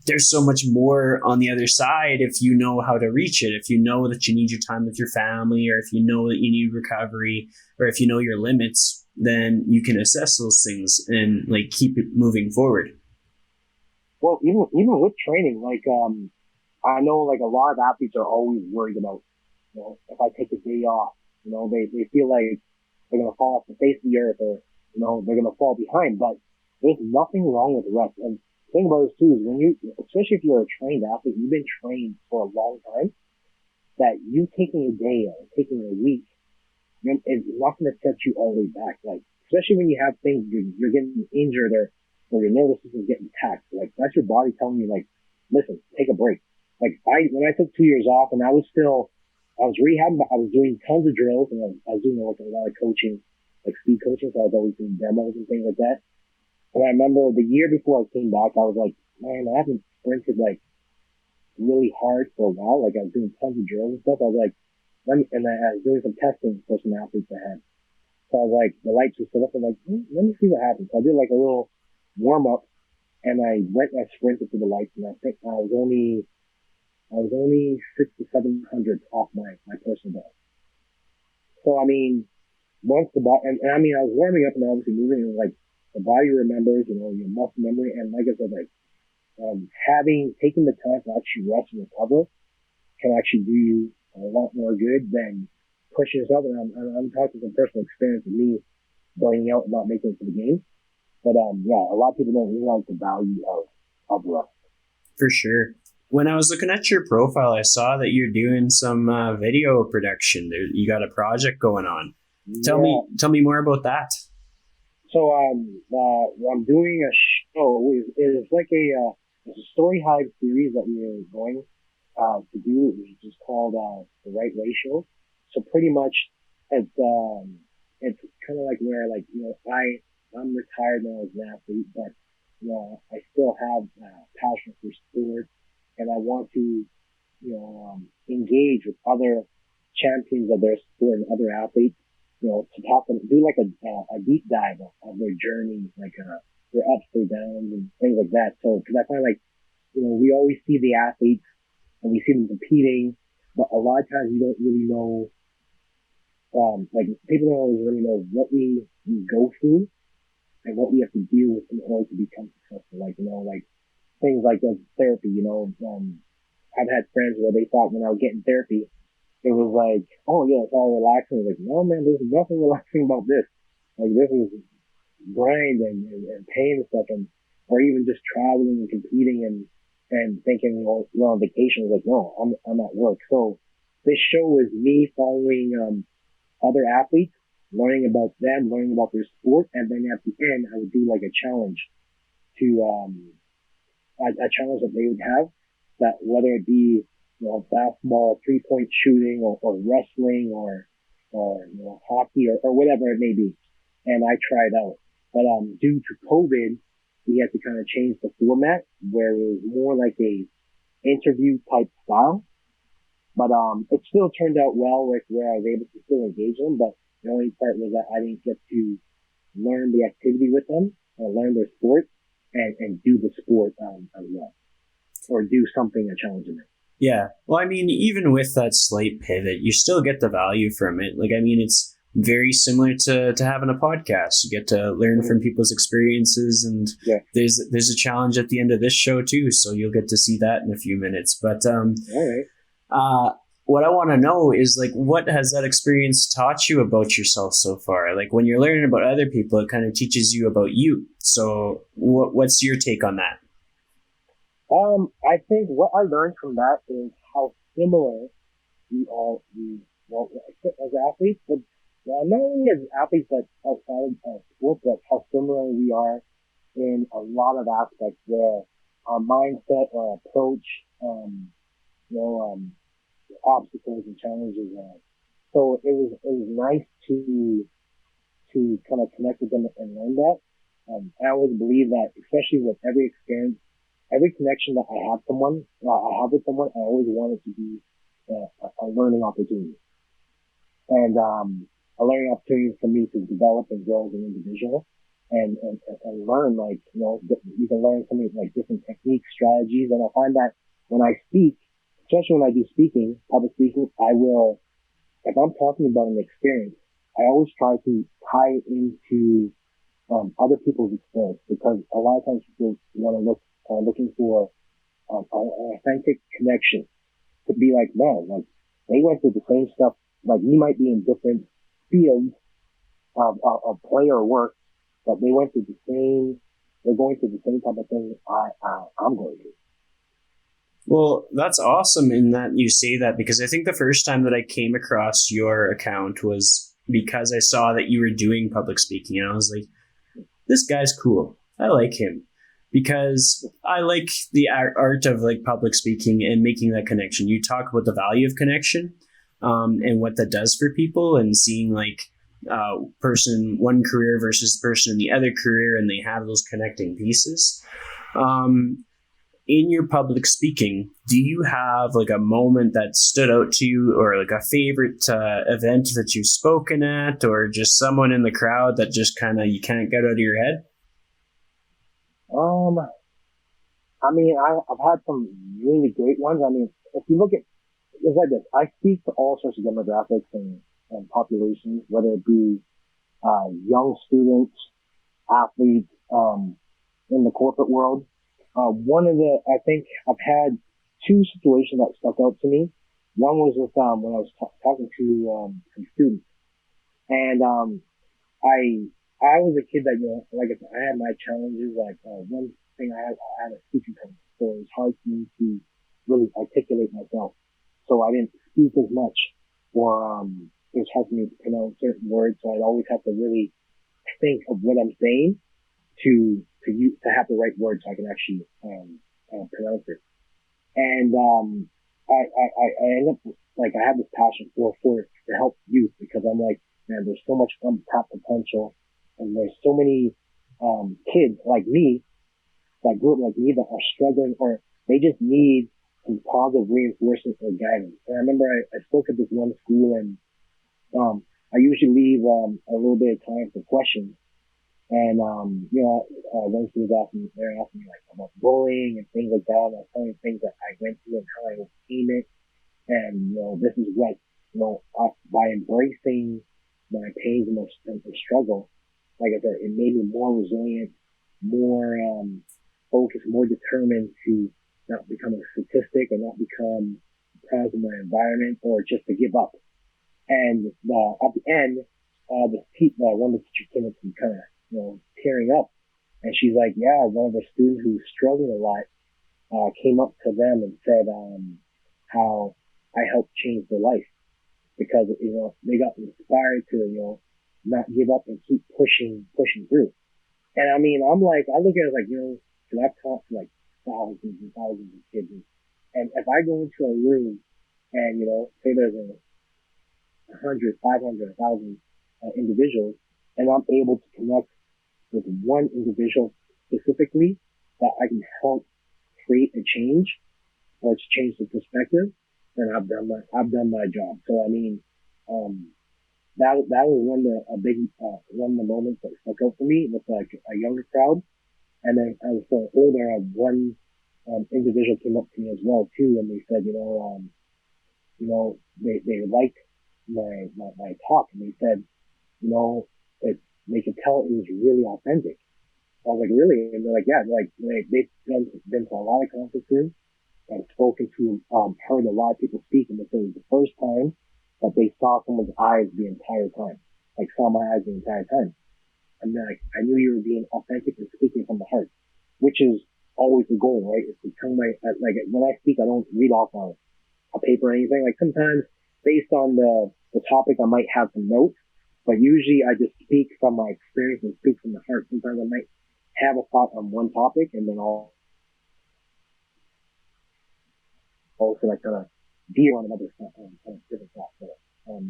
there's so much more on the other side if you know how to reach it. If you know that you need your time with your family, or if you know that you need recovery, or if you know your limits, then you can assess those things and like keep it moving forward. Well, even with training, like, I know like a lot of athletes are always worried about, if I take a day off, they feel like they're going to fall off the face of the earth, or, they're going to fall behind. But there's nothing wrong with rest. And the thing about this too is especially if you're a trained athlete, you've been trained for a long time, that you taking a day or taking a week, it's not going to set you all the way back. Like, especially when you have things, you're getting injured, or your nervous system's getting taxed. Like, that's your body telling you, like, listen, take a break. Like, when I took 2 years off, and I was rehabbing, but I was doing tons of drills, and I was doing like a lot of coaching, like speed coaching, so I was always doing demos and things like that. And I remember the year before I came back, I was like, man, I haven't sprinted like really hard for a while. Like, I was doing tons of drills and stuff. I was like, I was doing some testing for some athletes I had. So I was like, the lights were set up. I'm like, let me see what happens. So I did like a little warm up, and I went and I sprinted to the lights, and I think I was only 600-700 off my personal best. So I mean, once the body, and I mean, I was warming up and obviously moving, and like the body remembers, your muscle memory, and like I said, like taking the time to actually rest and recover can actually do you a lot more good than pushing yourself. And I'm talking from personal experience of me burning out and not making it to the game. But a lot of people don't realize the value of rest. For sure. When I was looking at your profile, I saw that you're doing some video production. You got a project going on. Tell me more about that. So I'm doing a show. It's like it's a story hive series that we're going to do, which is just called The Right Ratio. So pretty much it's kind of like where, like, I'm retired now as an athlete, but I still have passion for sport, and I want to engage with other champions of their sport and other athletes, to talk and do like a deep dive of their journey, like their ups, their downs, and things like that. So because I find, like, we always see the athletes and we see them competing, but a lot of times we don't really know, like, people don't always really know what we go through and what we have to deal with in order to become successful. Like, like things like therapy, I've had friends where they thought when I was getting therapy, it was like, oh yeah, it's all relaxing. Like, no man, there's nothing relaxing about this. Like, this is grind and pain and stuff, or even just traveling and competing and thinking, we're on vacation. Like, no, I'm at work. So this show is me following other athletes, learning about them, learning about their sport, and then at the end I would do like a challenge to a challenge that they would have, that whether it be basketball, 3-point shooting, or wrestling, or hockey, or whatever it may be, and I tried out. But due to COVID, we had to kind of change the format, where it was more like a interview type style. But it still turned out well, where I was able to still engage them. But the only part was that I didn't get to learn the activity with them, or learn their sport, and do the sport as well, or do something, a challenge in it. Yeah. Well, I mean, even with that slight pivot, you still get the value from it. Like, I mean, it's very similar to having a podcast. You get to learn from people's experiences, and there's a challenge at the end of this show too. So you'll get to see that in a few minutes. But all right. what I want to know is like, what has that experience taught you about yourself so far? Like when you're learning about other people, it kind of teaches you about you. So what's your take on that? I think what I learned from that is how similar well, as athletes, but not only as athletes, but outside of sports, but how similar we are in a lot of aspects where our mindset or approach, you know, obstacles and challenges are. So it was nice to kind of connect with them and learn that. I always believe that, especially with every experience, every connection that I have with someone, I always want it to be a learning opportunity. And a learning opportunity for me to develop and grow as an individual and learn, like, you know, you can learn so many like different techniques, strategies. And I find that when I speak, especially when I do speaking, public speaking, if I'm talking about an experience, I always try to tie it into other people's experience, because a lot of times people are looking for an authentic connection to be like, man, like they went through the same stuff. Like we might be in different fields of play or work, but they're going through the same type of thing I'm going through. Well, that's awesome in that you say that, because I think the first time that I came across your account was because I saw that you were doing public speaking, and I was like, this guy's cool. I like him, because I like the art of like public speaking and making that connection. You talk about the value of connection, and what that does for people, and seeing like person one career versus the person in the other career, and they have those connecting pieces. In your public speaking, do you have like a moment that stood out to you, or like a favorite event that you've spoken at, or just someone in the crowd that just kind of you can't get out of your head? I mean, I've had some really great ones. I mean, if you look at, it's like this, I speak to all sorts of demographics and populations, whether it be young students, athletes, in the corporate world. I think I've had two situations that stuck out to me. One was with, when I was talking to, some students, and, I was a kid that, you know, like I had my challenges, like, one thing I had a speaking problem, so it was hard for me to really articulate myself. So I didn't speak as much, or, it was hard for me to pronounce certain words, so I'd always have to really think of what I'm saying to have the right words so I can actually pronounce it. And I end up like I have this passion to help youth, because I'm like, man, there's so much untapped potential, and there's so many kids like me that grew up like me that are struggling, or they just need some positive reinforcement or guidance. And I remember I spoke at this one school, and I usually leave a little bit of time for questions. And, you know, one student they're asking me like about bullying and things like that. And I was telling them things that I went through and how I overcame it. And, you know, this is what, you know, by embracing my pains and my struggle, like I said, it made me more resilient, more, focused, more determined to not become a statistic, or not become a product of my environment, or just to give up. And, at the end, one of the teachers came up to me kind of, you know, tearing up. And she's like, yeah, one of the students who was struggling a lot, came up to them and said, how I helped change their life, because, you know, they got inspired to, you know, not give up and keep pushing through. And I mean, I'm like, I look at it like, you know, cause I've taught to like thousands and thousands of kids. And if I go into a room and, you know, say there's 100, 500, 1,000 individuals, and I'm able to connect with one individual specifically that I can help create a change, or to change the perspective, then I've done my job. So I mean, that was one of the moments that stuck out for me with like a younger crowd. And then as I was older, one individual came up to me as well too, and they said, you know, they liked my talk, and they said, you know, they could tell it was really authentic. I was like, really? And they're like, yeah, they've been to a lot of conferences, and spoken to, heard a lot of people speak, and this was the first time that they saw someone's eyes the entire time. Like, saw my eyes the entire time. And then I knew you were being authentic and speaking from the heart, which is always the goal, right? Is to tell like, when I speak, I don't read off on a paper or anything. Like, sometimes based on the topic, I might have some notes, but usually I just speak from my experience and speak from the heart. Sometimes I might have a thought on one topic, and then I'll also like kind of veer on another stuff, kind of different thoughts. So,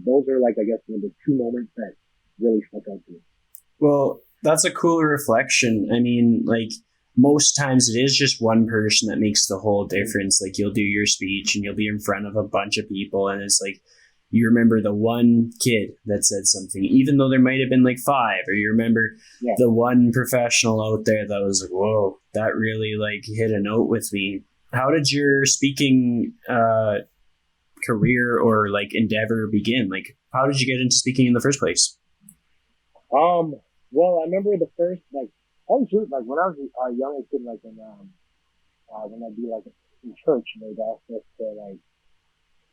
those are like, I guess, the two moments that really stuck out to me. Well, that's a cool reflection. I mean, like, most times it is just one person that makes the whole difference. Like, you'll do your speech and you'll be in front of a bunch of people, and it's like, you remember the one kid that said something, even though there might have been like five, or you remember the one professional out there that was like, whoa, that really like hit a note with me. How did your speaking career or like endeavor begin? Like, how did you get into speaking in the first place? Well, I remember the first, like, I was like, when I was a young kid, like, when I'd be like in church, and they'd ask us to like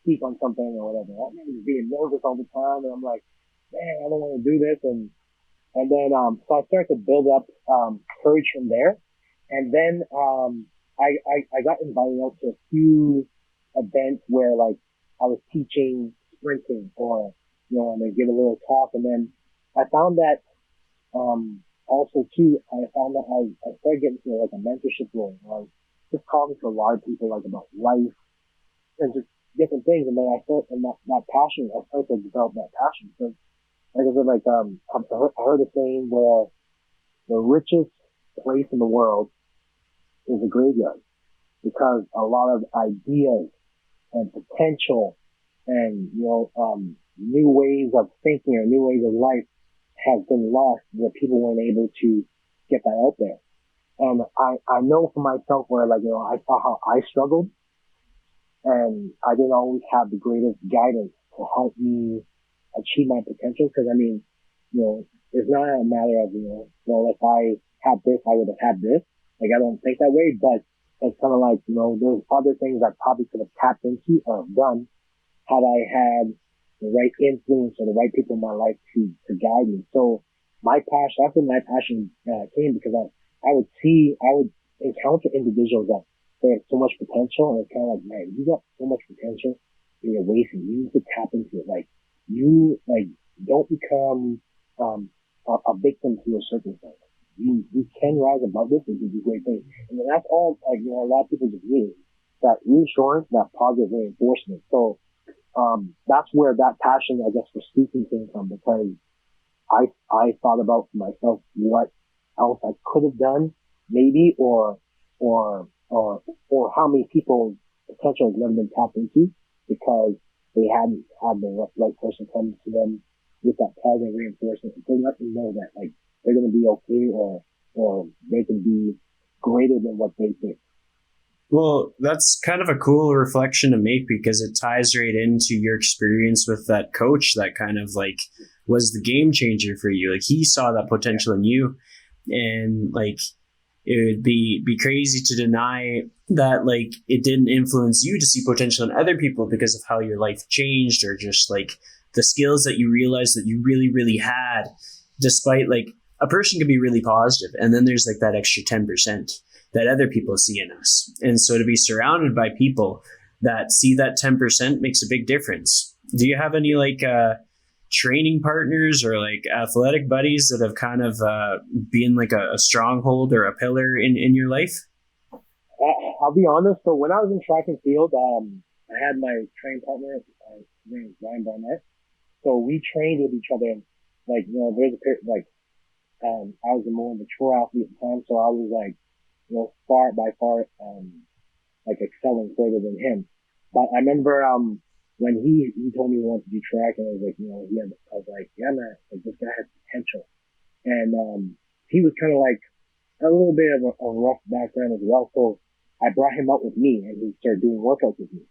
speak on something or whatever. I remember just being nervous all the time, and I'm like, man, I don't want to do this. And then, so I started to build up, courage from there. And then, I got invited out to a few events where like I was teaching sprinting, or, you know, and they give a little talk. And then I found that, also too, I found that I started getting to like a mentorship role. I was just talking to a lot of people like about life and just different things. And then I started, and that passion, I started to develop that passion. So, like I said, like, I heard a saying where the richest place in the world is a graveyard, because a lot of ideas and potential and, you know, new ways of thinking or new ways of life have been lost, where people weren't able to get that out there. And I know for myself where, like, you know, I saw how I struggled, and I didn't always have the greatest guidance to help me achieve my potential. Cause I mean, you know, it's not a matter of, you know, well, if I had this, I would have had this. Like, I don't think that way, but it's kind of like, you know, there's other things I probably could have tapped into or done had I had the right influence or the right people in my life to guide me. So that's when my passion came, because I would encounter individuals that they have so much potential, and it's kind of like, man, you got so much potential and you're wasting. You need to tap into it. Like, you, like, don't become a victim to your circumstance. You can rise above this and do great things. And then that's all, like, you know, a lot of people just need that reassurance, that positive reinforcement. So, that's where that passion, I guess, for speaking came from, because I thought about for myself what else I could have done, maybe, or how many people's potential has never been tapped into, because they hadn't had the right person come to them with that positive reinforcement to let them know that, like, they're going to be okay, or they can be greater than what they think. Well, that's kind of a cool reflection to make, because it ties right into your experience with that coach that kind of like was the game changer for you. Like, he saw that potential in you, and like, it would be crazy to deny that, like, it didn't influence you to see potential in other people because of how your life changed, or just like the skills that you realized that you really, really had, despite, like, a person could be really positive, and then there's like that extra 10% that other people see in us. And so to be surrounded by people that see that 10% makes a big difference. Do you have any like training partners or like athletic buddies that have kind of been like a stronghold or a pillar in your life? I'll be honest. So when I was in track and field, I had my training partner, his name is Ryan Barnett. So we trained with each other. Like, you know, there's a period, like, I was a more mature athlete at the time, so I was like, you know, by far, like, excelling further than him. But I remember, when he told me he wanted to do track, and I was like, you know, I was like, yeah, man, like, this guy has potential. And, he was kind of like a little bit of a rough background as well. So I brought him up with me, and he started doing workouts with me.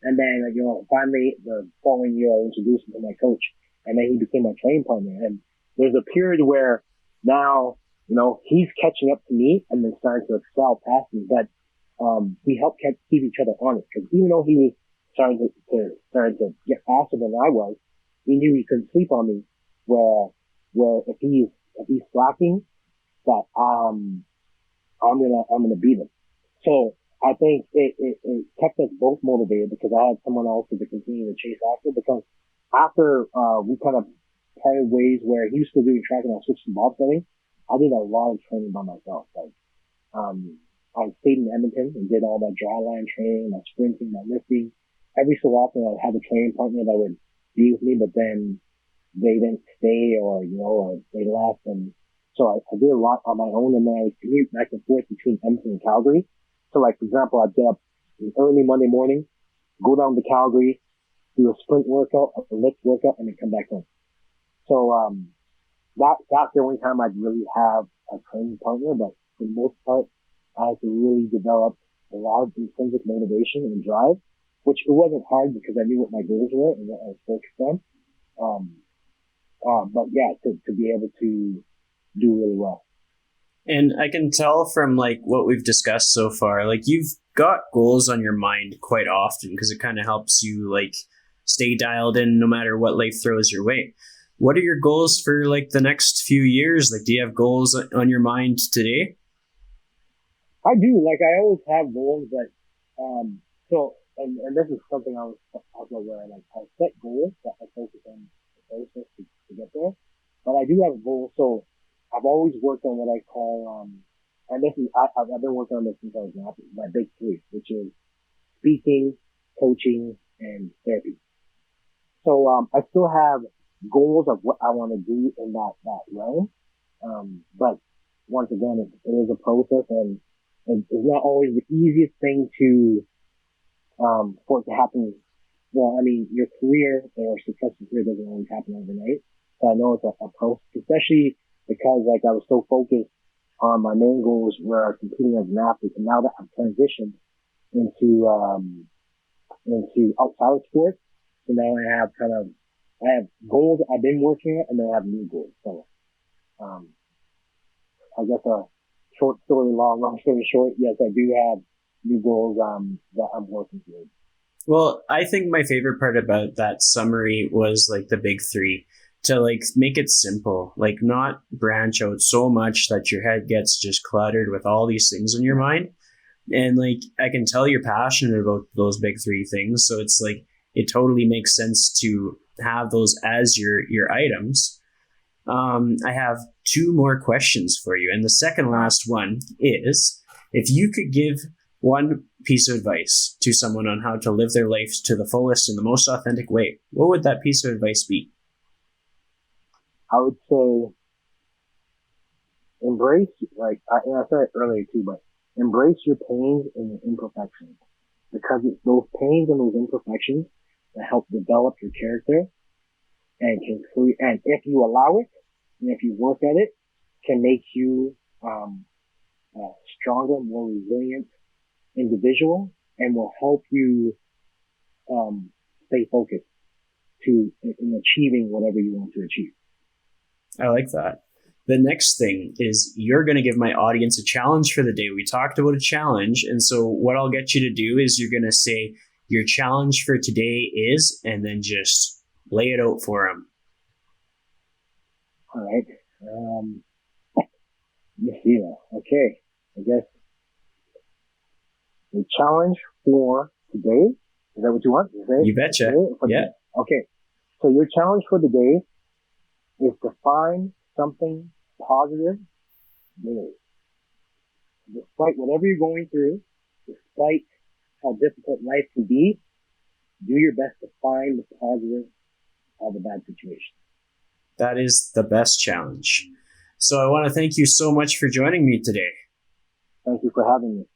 And then, like, you know, finally the following year I introduced him to my coach, and then he became my training partner. And there's a period where now, you know, he's catching up to me and then starting to excel past me. But we helped keep each other honest. Because even though he was starting to get faster than I was, he knew he couldn't sleep on me. Where if he's slacking, that I'm gonna beat him. So I think it kept us both motivated because I had someone else to continue to chase after. Because after we kind of parted ways, where he was still doing track and I switched to bobsledding, I did a lot of training by myself. Like I stayed in Edmonton and did all my dry line training, my sprinting, my lifting. Every so often I'd have a training partner that would be with me, but then they didn't stay or they left. And so I did a lot on my own, and then I would commute back and forth between Edmonton and Calgary. So like, for example, I'd get up early Monday morning, go down to Calgary, do a sprint workout, a lift workout, and then come back home. So, that's the only time I'd really have a training partner, but for the most part, I had to really develop a lot of intrinsic motivation and drive, which it wasn't hard because I knew what my goals were and what I was focused on. But yeah, to be able to do really well. And I can tell from like what we've discussed so far, like you've got goals on your mind quite often because it kind of helps you like stay dialed in no matter what life throws your way. What are your goals for like the next few years? Like, do you have goals on your mind today? I do. Like, I always have goals, but, and this is something I was talking about where like I set goals that I focus on the process to get there. But I do have a goal. So I've always worked on what I call, and this is, I've been working on this since I was my big three, which is speaking, coaching, and therapy. So, I still have goals of what I want to do in that realm. But once again, it is a process, and it's not always the easiest thing for it to happen. Well, I mean, your career or successful career doesn't always happen overnight. So I know it's a process, especially because like I was so focused on my main goals where I was competing as an athlete, and now that I've transitioned into outside of sports, so now I have goals I've been working at, and then I have new goals. So, I guess a short story, long story short, yes, I do have new goals, that I'm working towards. Well, I think my favorite part about that summary was like the big three, to like make it simple, like not branch out so much that your head gets just cluttered with all these things in your mind. And like, I can tell you're passionate about those big three things. So it's like, it totally makes sense to have those as your items. I have two more questions for you. And the second last one is, if you could give one piece of advice to someone on how to live their life to the fullest in the most authentic way, what would that piece of advice be? I would say embrace, like I said it earlier too, but embrace your pains and your imperfections, because it's those pains and those imperfections that help develop your character and can create, and if you allow it and if you work at it, can make you a stronger, more resilient individual, and will help you stay focused in achieving whatever you want to achieve. I like that. The next thing is you're going to give my audience a challenge for the day. We talked about a challenge, and so what I'll get you to do is you're going to say your challenge for today is, and then just lay it out for them. All right. Let's see now. Okay. I guess the challenge for today, is that what you want? You betcha. Yeah. Okay. So your challenge for the day is to find something positive daily. Despite whatever you're going through, despite how difficult life can be, do your best to find the positive of a bad situation. That is the best challenge. So I want to thank you so much for joining me today. Thank you for having me.